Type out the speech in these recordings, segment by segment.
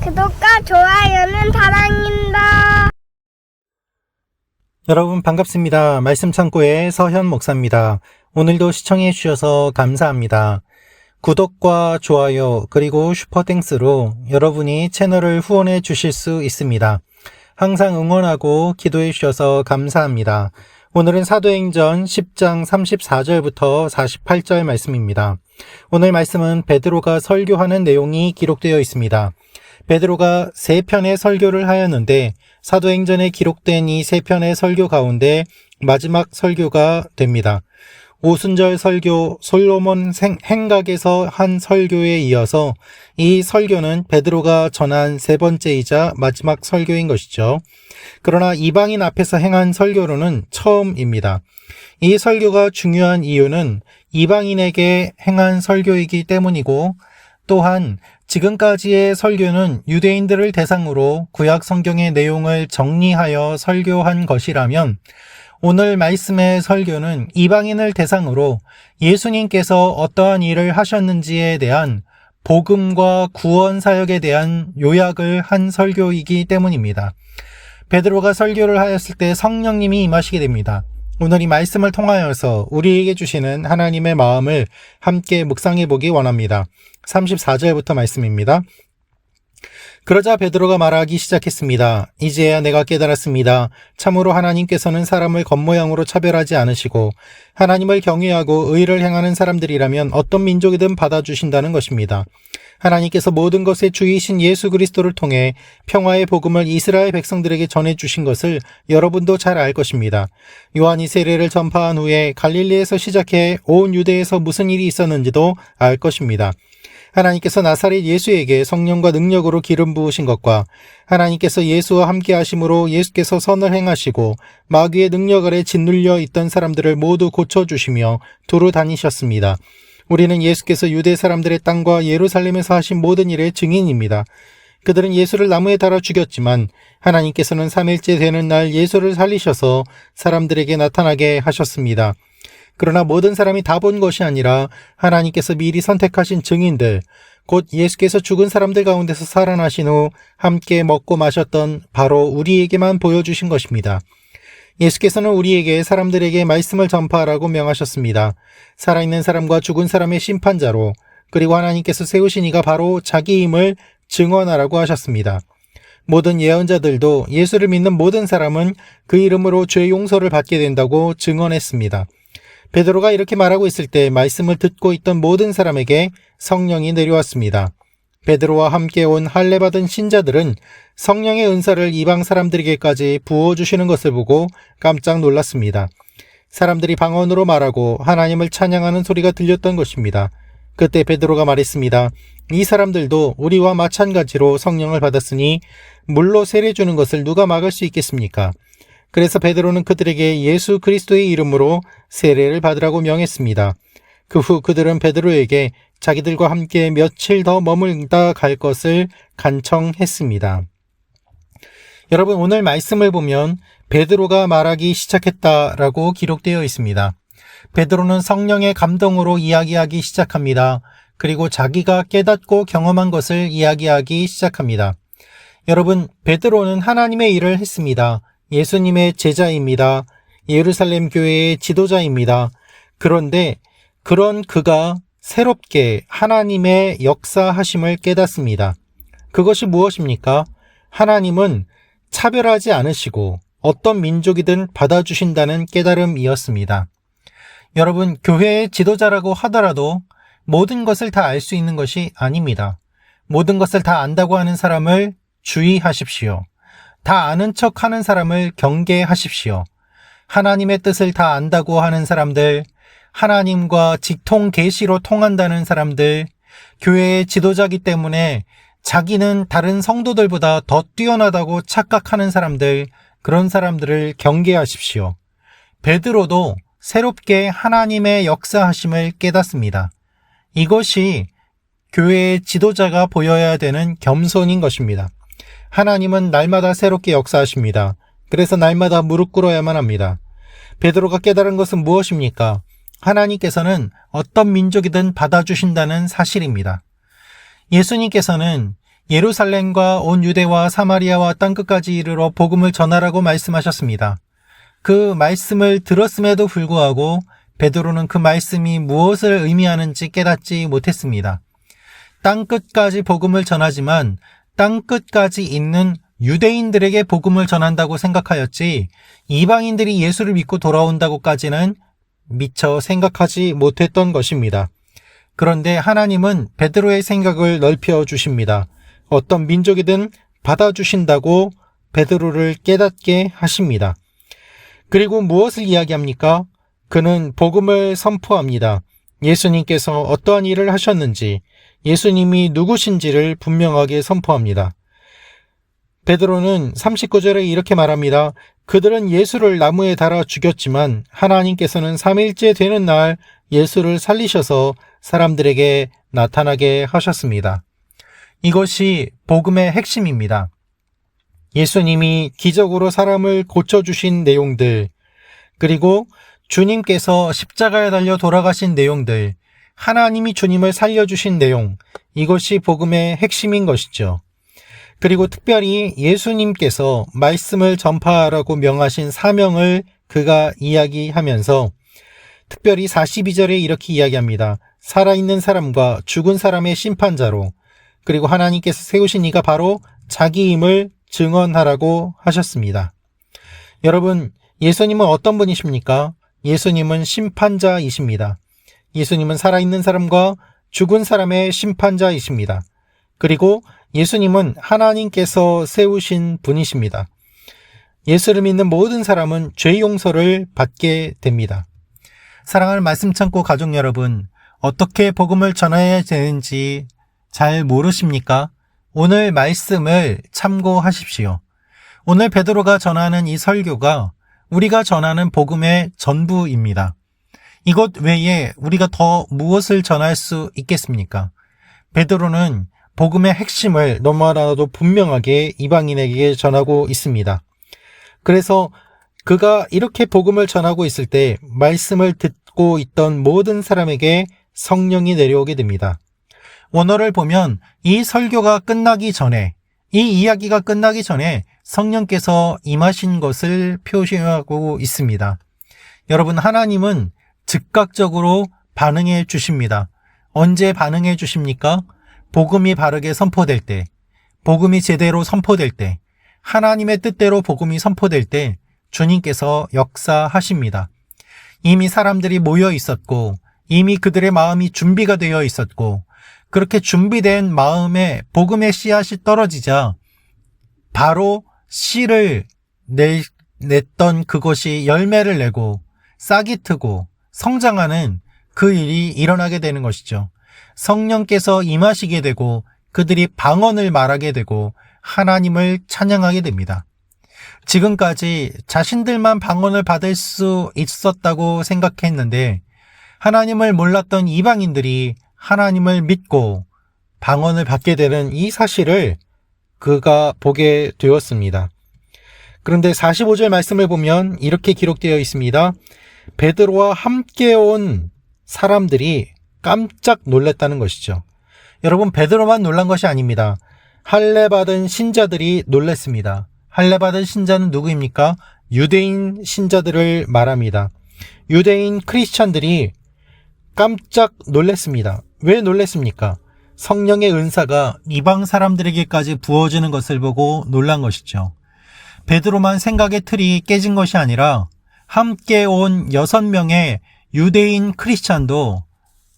구독과 좋아요는 사랑입니다. 여러분 반갑습니다. 말씀 창고의 서현 목사입니다. 오늘도 시청해 주셔서 감사합니다. 구독과 좋아요 그리고 슈퍼땡스로 여러분이 채널을 후원해 주실 수 있습니다. 항상 응원하고 기도해 주셔서 감사합니다. 오늘은 사도행전 10장 34절부터 48절 말씀입니다. 오늘 말씀은 베드로가 설교하는 내용이 기록되어 있습니다. 베드로가 3편의 설교를 하였는데 사도행전에 기록된 이 3편의 설교 가운데 마지막 설교가 됩니다. 오순절 설교, 솔로몬 행각에서 한 설교에 이어서 이 설교는 베드로가 전한 3번째이자 마지막 설교인 것이죠. 그러나 이방인 앞에서 행한 설교로는 처음입니다. 이 설교가 중요한 이유는 이방인에게 행한 설교이기 때문이고, 또한 지금까지의 설교는 유대인들을 대상으로 구약 성경의 내용을 정리하여 설교한 것이라면, 오늘 말씀의 설교는 이방인을 대상으로 예수님께서 어떠한 일을 하셨는지에 대한 복음과 구원 사역에 대한 요약을 한 설교이기 때문입니다. 베드로가 설교를 하였을 때 성령님이 임하시게 됩니다. 오늘 이 말씀을 통하여서 우리에게 주시는 하나님의 마음을 함께 묵상해 보기 원합니다. 34절부터 말씀입니다. 그러자 베드로가 말하기 시작했습니다. 이제야 내가 깨달았습니다. 참으로 하나님께서는 사람을 겉모양으로 차별하지 않으시고 하나님을 경외하고 의를 행하는 사람들이라면 어떤 민족이든 받아주신다는 것입니다. 하나님께서 모든 것의 주이신 예수 그리스도를 통해 평화의 복음을 이스라엘 백성들에게 전해주신 것을 여러분도 잘 알 것입니다. 요한이 세례를 전파한 후에 갈릴리에서 시작해 온 유대에서 무슨 일이 있었는지도 알 것입니다. 하나님께서 나사렛 예수에게 성령과 능력으로 기름 부으신 것과 하나님께서 예수와 함께 하심으로 예수께서 선을 행하시고 마귀의 능력 아래 짓눌려 있던 사람들을 모두 고쳐주시며 두루 다니셨습니다. 우리는 예수께서 유대 사람들의 땅과 예루살렘에서 하신 모든 일의 증인입니다. 그들은 예수를 나무에 달아 죽였지만 하나님께서는 3일째 되는 날 예수를 살리셔서 사람들에게 나타나게 하셨습니다. 그러나 모든 사람이 다 본 것이 아니라 하나님께서 미리 선택하신 증인들, 곧 예수께서 죽은 사람들 가운데서 살아나신 후 함께 먹고 마셨던 바로 우리에게만 보여주신 것입니다. 예수께서는 우리에게 사람들에게 말씀을 전파하라고 명하셨습니다. 살아있는 사람과 죽은 사람의 심판자로, 그리고 하나님께서 세우신 이가 바로 자기임을 증언하라고 하셨습니다. 모든 예언자들도 예수를 믿는 모든 사람은 그 이름으로 죄 용서를 받게 된다고 증언했습니다. 베드로가 이렇게 말하고 있을 때 말씀을 듣고 있던 모든 사람에게 성령이 내려왔습니다. 베드로와 함께 온 할례받은 신자들은 성령의 은사를 이방 사람들에게까지 부어주시는 것을 보고 깜짝 놀랐습니다. 사람들이 방언으로 말하고 하나님을 찬양하는 소리가 들렸던 것입니다. 그때 베드로가 말했습니다. 이 사람들도 우리와 마찬가지로 성령을 받았으니 물로 세례 주는 것을 누가 막을 수 있겠습니까? 그래서 베드로는 그들에게 예수 그리스도의 이름으로 세례를 받으라고 명했습니다. 그 후 그들은 베드로에게 자기들과 함께 며칠 더 머물다 갈 것을 간청했습니다. 여러분, 오늘 말씀을 보면 베드로가 말하기 시작했다라고 기록되어 있습니다. 베드로는 성령의 감동으로 이야기하기 시작합니다. 그리고 자기가 깨닫고 경험한 것을 이야기하기 시작합니다. 여러분, 베드로는 하나님의 일을 했습니다. 예수님의 제자입니다. 예루살렘 교회의 지도자입니다. 그런데 그런 그가 새롭게 하나님의 역사하심을 깨닫습니다. 그것이 무엇입니까? 하나님은 차별하지 않으시고 어떤 민족이든 받아주신다는 깨달음이었습니다. 여러분, 교회의 지도자라고 하더라도 모든 것을 다 알 수 있는 것이 아닙니다. 모든 것을 다 안다고 하는 사람을 주의하십시오. 다 아는 척 하는 사람을 경계하십시오. 하나님의 뜻을 다 안다고 하는 사람들, 하나님과 직통 계시로 통한다는 사람들, 교회의 지도자이기 때문에 자기는 다른 성도들보다 더 뛰어나다고 착각하는 사람들, 그런 사람들을 경계하십시오. 베드로도 새롭게 하나님의 역사하심을 깨닫습니다. 이것이 교회의 지도자가 보여야 되는 겸손인 것입니다. 하나님은 날마다 새롭게 역사하십니다. 그래서 날마다 무릎 꿇어야만 합니다. 베드로가 깨달은 것은 무엇입니까? 하나님께서는 어떤 민족이든 받아주신다는 사실입니다. 예수님께서는 예루살렘과 온 유대와 사마리아와 땅끝까지 이르러 복음을 전하라고 말씀하셨습니다. 그 말씀을 들었음에도 불구하고 베드로는 그 말씀이 무엇을 의미하는지 깨닫지 못했습니다. 땅끝까지 복음을 전하지만 땅끝까지 있는 유대인들에게 복음을 전한다고 생각하였지 이방인들이 예수를 믿고 돌아온다고까지는 미처 생각하지 못했던 것입니다. 그런데 하나님은 베드로의 생각을 넓혀 주십니다. 어떤 민족이든 받아주신다고 베드로를 깨닫게 하십니다. 그리고 무엇을 이야기합니까? 그는 복음을 선포합니다. 예수님께서 어떠한 일을 하셨는지, 예수님이 누구신지를 분명하게 선포합니다. 베드로는 39절에 이렇게 말합니다. 그들은 예수를 나무에 달아 죽였지만 하나님께서는 3일째 되는 날 예수를 살리셔서 사람들에게 나타나게 하셨습니다. 이것이 복음의 핵심입니다. 예수님이 기적으로 사람을 고쳐주신 내용들, 그리고 주님께서 십자가에 달려 돌아가신 내용들, 하나님이 주님을 살려주신 내용, 이것이 복음의 핵심인 것이죠. 그리고 특별히 예수님께서 말씀을 전파하라고 명하신 사명을 그가 이야기하면서 특별히 42절에 이렇게 이야기합니다. 살아있는 사람과 죽은 사람의 심판자로, 그리고 하나님께서 세우신 이가 바로 자기임을 증언하라고 하셨습니다. 여러분, 예수님은 어떤 분이십니까? 예수님은 심판자이십니다. 예수님은 살아있는 사람과 죽은 사람의 심판자이십니다. 그리고 예수님은 하나님께서 세우신 분이십니다. 예수를 믿는 모든 사람은 죄 용서를 받게 됩니다. 사랑하는 말씀 창고 가족 여러분, 어떻게 복음을 전해야 되는지 잘 모르십니까? 오늘 말씀을 참고하십시오. 오늘 베드로가 전하는 이 설교가 우리가 전하는 복음의 전부입니다. 이것 외에 우리가 더 무엇을 전할 수 있겠습니까? 베드로는 복음의 핵심을 너무나도 분명하게 이방인에게 전하고 있습니다. 그래서 그가 이렇게 복음을 전하고 있을 때 말씀을 듣고 있던 모든 사람에게 성령이 내려오게 됩니다. 원어를 보면 이 설교가 끝나기 전에, 이 이야기가 끝나기 전에 성령께서 임하신 것을 표시하고 있습니다. 여러분, 하나님은 즉각적으로 반응해 주십니다. 언제 반응해 주십니까? 복음이 바르게 선포될 때, 복음이 제대로 선포될 때, 하나님의 뜻대로 복음이 선포될 때 주님께서 역사하십니다. 이미 사람들이 모여 있었고, 이미 그들의 마음이 준비가 되어 있었고, 그렇게 준비된 마음에 복음의 씨앗이 떨어지자 바로 씨를 냈던 그것이 열매를 내고 싹이 트고 성장하는 그 일이 일어나게 되는 것이죠. 성령께서 임하시게 되고 그들이 방언을 말하게 되고 하나님을 찬양하게 됩니다. 지금까지 자신들만 방언을 받을 수 있었다고 생각했는데 하나님을 몰랐던 이방인들이 하나님을 믿고 방언을 받게 되는 이 사실을 그가 보게 되었습니다. 그런데 45절 말씀을 보면 이렇게 기록되어 있습니다. 베드로와 함께 온 사람들이 깜짝 놀랐다는 것이죠. 여러분, 베드로만 놀란 것이 아닙니다. 할례받은 신자들이 놀랐습니다. 할례받은 신자는 누구입니까? 유대인 신자들을 말합니다. 유대인 크리스찬들이 깜짝 놀랐습니다. 왜 놀랐습니까? 성령의 은사가 이방 사람들에게까지 부어지는 것을 보고 놀란 것이죠. 베드로만 생각의 틀이 깨진 것이 아니라 함께 온 6명의 유대인 크리스찬도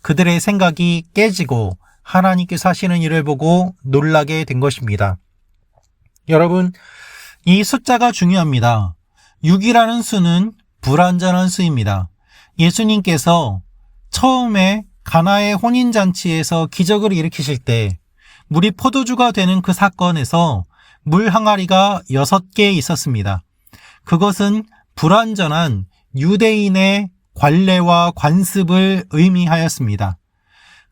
그들의 생각이 깨지고 하나님께서 하시는 일을 보고 놀라게 된 것입니다. 여러분, 이 숫자가 중요합니다. 6이라는 수는 불완전한 수입니다. 예수님께서 처음에 가나의 혼인잔치에서 기적을 일으키실 때 물이 포도주가 되는 그 사건에서 물 항아리가 6개 있었습니다. 그것은 불완전한 유대인의 관례와 관습을 의미하였습니다.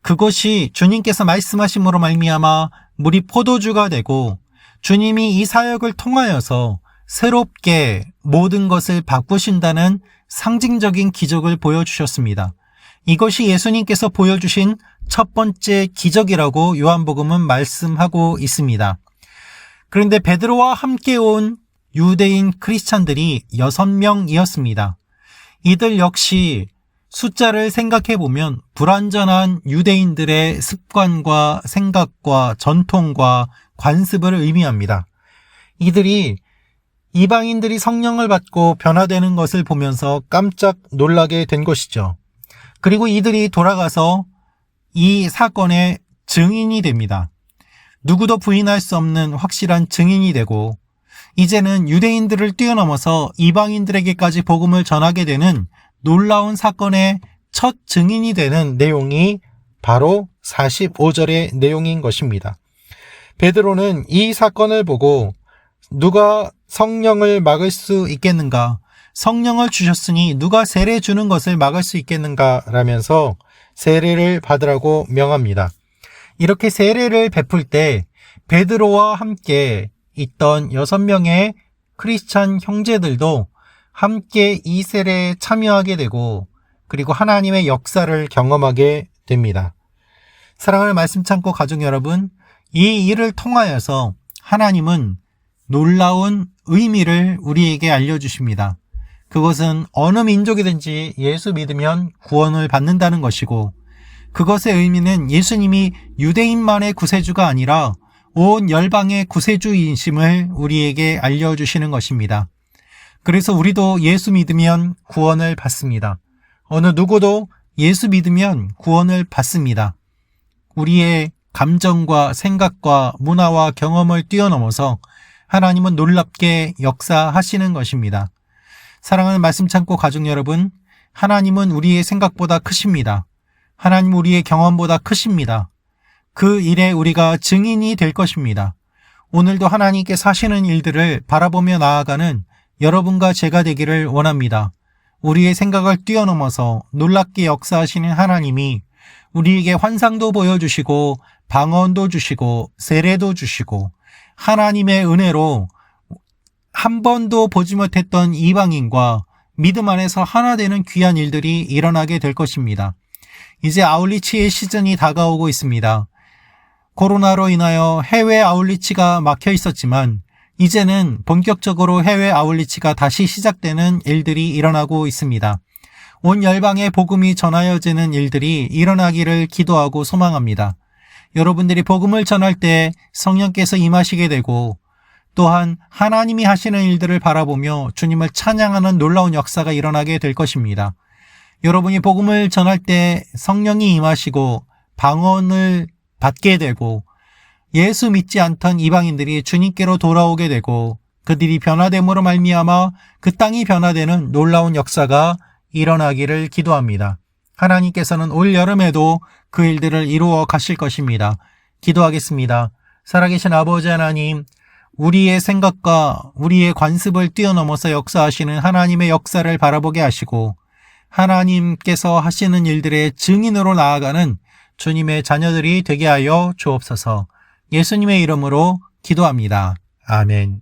그것이 주님께서 말씀하심으로 말미암아 물이 포도주가 되고 주님이 이 사역을 통하여서 새롭게 모든 것을 바꾸신다는 상징적인 기적을 보여주셨습니다. 이것이 예수님께서 보여주신 첫 번째 기적이라고 요한복음은 말씀하고 있습니다. 그런데 베드로와 함께 온 유대인 크리스찬들이 6명이었습니다. 이들 역시 숫자를 생각해 보면 불완전한 유대인들의 습관과 생각과 전통과 관습을 의미합니다. 이들이 이방인들이 성령을 받고 변화되는 것을 보면서 깜짝 놀라게 된 것이죠. 그리고 이들이 돌아가서 이 사건의 증인이 됩니다. 누구도 부인할 수 없는 확실한 증인이 되고 이제는 유대인들을 뛰어넘어서 이방인들에게까지 복음을 전하게 되는 놀라운 사건의 첫 증인이 되는 내용이 바로 45절의 내용인 것입니다. 베드로는 이 사건을 보고 누가 성령을 막을 수 있겠는가? 성령을 주셨으니 누가 세례 주는 것을 막을 수 있겠는가? 라면서 세례를 받으라고 명합니다. 이렇게 세례를 베풀 때 베드로와 함께 있던 6명의 크리스찬 형제들도 함께 이 세례에 참여하게 되고 그리고 하나님의 역사를 경험하게 됩니다. 사랑하는 말씀 창고 가족 여러분, 이 일을 통하여서 하나님은 놀라운 의미를 우리에게 알려주십니다. 그것은 어느 민족이든지 예수 믿으면 구원을 받는다는 것이고 그것의 의미는 예수님이 유대인만의 구세주가 아니라 온 열방의 구세주이심을 우리에게 알려주시는 것입니다. 그래서 우리도 예수 믿으면 구원을 받습니다. 어느 누구도 예수 믿으면 구원을 받습니다. 우리의 감정과 생각과 문화와 경험을 뛰어넘어서 하나님은 놀랍게 역사하시는 것입니다. 사랑하는 말씀 창고 가족 여러분, 하나님은 우리의 생각보다 크십니다. 하나님 우리의 경험보다 크십니다. 그 일에 우리가 증인이 될 것입니다. 오늘도 하나님께서 하시는 일들을 바라보며 나아가는 여러분과 제가 되기를 원합니다. 우리의 생각을 뛰어넘어서 놀랍게 역사하시는 하나님이 우리에게 환상도 보여주시고 방언도 주시고 세례도 주시고 하나님의 은혜로 한 번도 보지 못했던 이방인과 믿음 안에서 하나 되는 귀한 일들이 일어나게 될 것입니다. 이제 아울리치의 시즌이 다가오고 있습니다. 코로나로 인하여 해외 아울리치가 막혀 있었지만 이제는 본격적으로 해외 아울리치가 다시 시작되는 일들이 일어나고 있습니다. 온 열방에 복음이 전하여지는 일들이 일어나기를 기도하고 소망합니다. 여러분들이 복음을 전할 때 성령께서 임하시게 되고 또한 하나님이 하시는 일들을 바라보며 주님을 찬양하는 놀라운 역사가 일어나게 될 것입니다. 여러분이 복음을 전할 때 성령이 임하시고 방언을 받게 되고 예수 믿지 않던 이방인들이 주님께로 돌아오게 되고 그들이 변화됨으로 말미암아 그 땅이 변화되는 놀라운 역사가 일어나기를 기도합니다. 하나님께서는 올 여름에도 그 일들을 이루어 가실 것입니다. 기도하겠습니다. 살아계신 아버지 하나님, 우리의 생각과 우리의 관습을 뛰어넘어서 역사하시는 하나님의 역사를 바라보게 하시고 하나님께서 하시는 일들의 증인으로 나아가는 주님의 자녀들이 되게 하여 주옵소서. 예수님의 이름으로 기도합니다. 아멘.